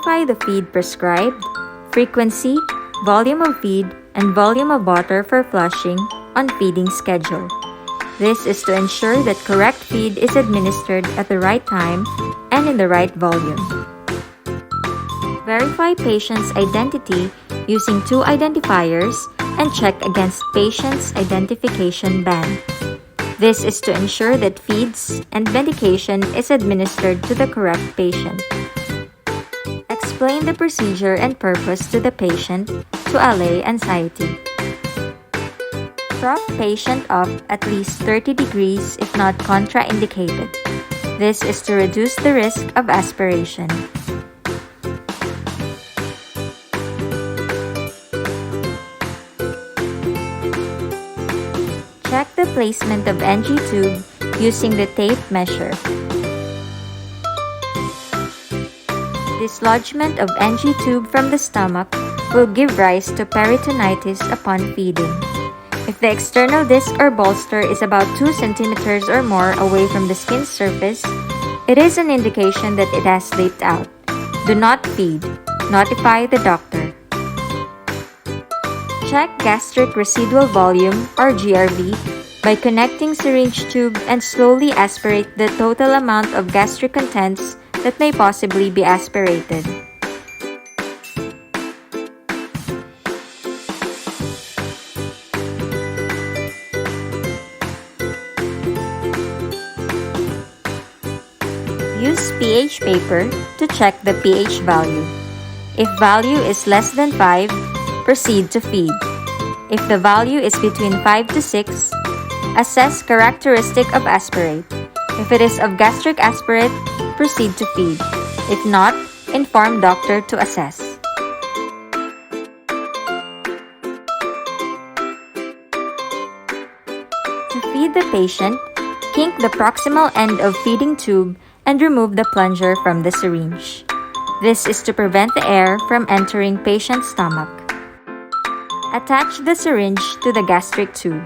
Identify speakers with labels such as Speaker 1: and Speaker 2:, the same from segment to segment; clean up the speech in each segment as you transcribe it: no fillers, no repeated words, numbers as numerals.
Speaker 1: Verify the feed prescribed, frequency, volume of feed, and volume of water for flushing on feeding schedule. This is to ensure that correct feed is administered at the right time and in the right volume. Verify patient's identity using two identifiers and check against patient's identification band. This is to ensure that feeds and medication is administered to the correct patient. Explain the procedure and purpose to the patient to allay anxiety. Prop patient up at least 30 degrees if not contraindicated. This is to reduce the risk of aspiration. Check the placement of NG tube using the tape measure. Dislodgement of NG tube from the stomach will give rise to peritonitis upon feeding. If the external disc or bolster is about 2 cm or more away from the skin surface, it is an indication that it has leaked out. Do not feed. Notify the doctor. Check gastric residual volume or GRV by connecting syringe tube and slowly aspirate the total amount of gastric contents that may possibly be aspirated. Use pH paper to check the pH value. If value is less than 5, proceed to feed. If the value is between 5 to 6, assess characteristic of aspirate. If it is of gastric aspirate, proceed to feed. If not, inform doctor to assess. To feed the patient, kink the proximal end of feeding tube and remove the plunger from the syringe. This is to prevent the air from entering patient's stomach. Attach the syringe to the gastric tube.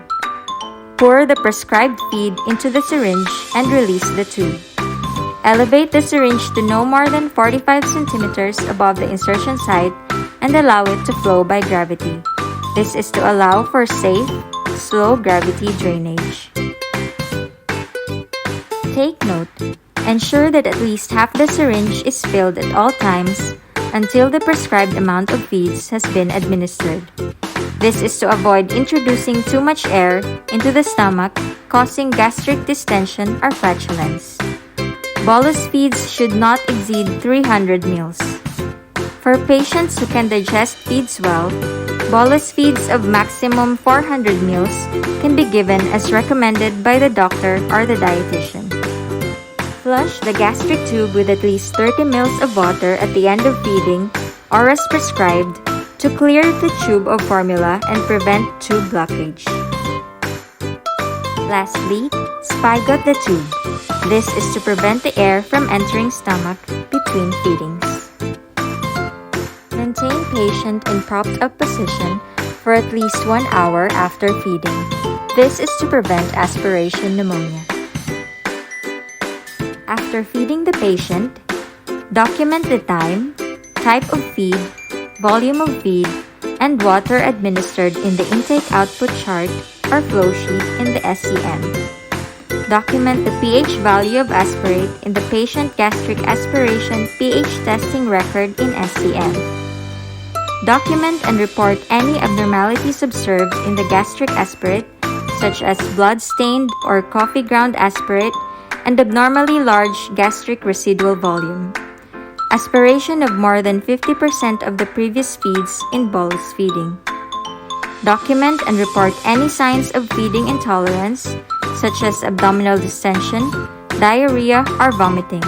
Speaker 1: Pour the prescribed feed into the syringe and release the tube. Elevate the syringe to no more than 45 cm above the insertion site and allow it to flow by gravity. This is to allow for safe, slow gravity drainage. Take note. Ensure that at least half the syringe is filled at all times until the prescribed amount of feeds has been administered. This is to avoid introducing too much air into the stomach, causing gastric distension or flatulence. Bolus feeds should not exceed 300 ml. For patients who can digest feeds well, bolus feeds of maximum 400 ml can be given as recommended by the doctor or the dietitian. Flush the gastric tube with at least 30 ml of water at the end of feeding or as prescribed to clear the tube of formula and prevent tube blockage. Lastly, spigot the tube. This is to prevent the air from entering stomach between feedings. Maintain patient in propped up position for at least 1 hour after feeding. This is to prevent aspiration pneumonia. After feeding the patient, document the time, type of feed, volume of feed, and water administered in the intake-output chart or flow sheet in the SCM. Document the pH value of aspirate in the patient gastric aspiration pH testing record in SCM. Document and report any abnormalities observed in the gastric aspirate, such as blood-stained or coffee ground aspirate, and abnormally large gastric residual volume. Aspiration of more than 50% of the previous feeds in bolus feeding. Document and report any signs of feeding intolerance, such as abdominal distension, diarrhea, or vomiting.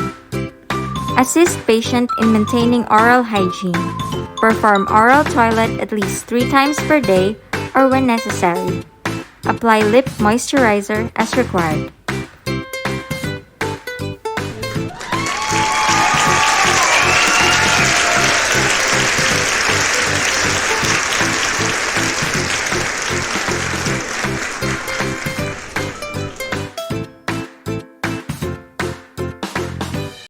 Speaker 1: Assist patient in maintaining oral hygiene. Perform oral toilet at least 3 times per day or when necessary. Apply lip moisturizer as required.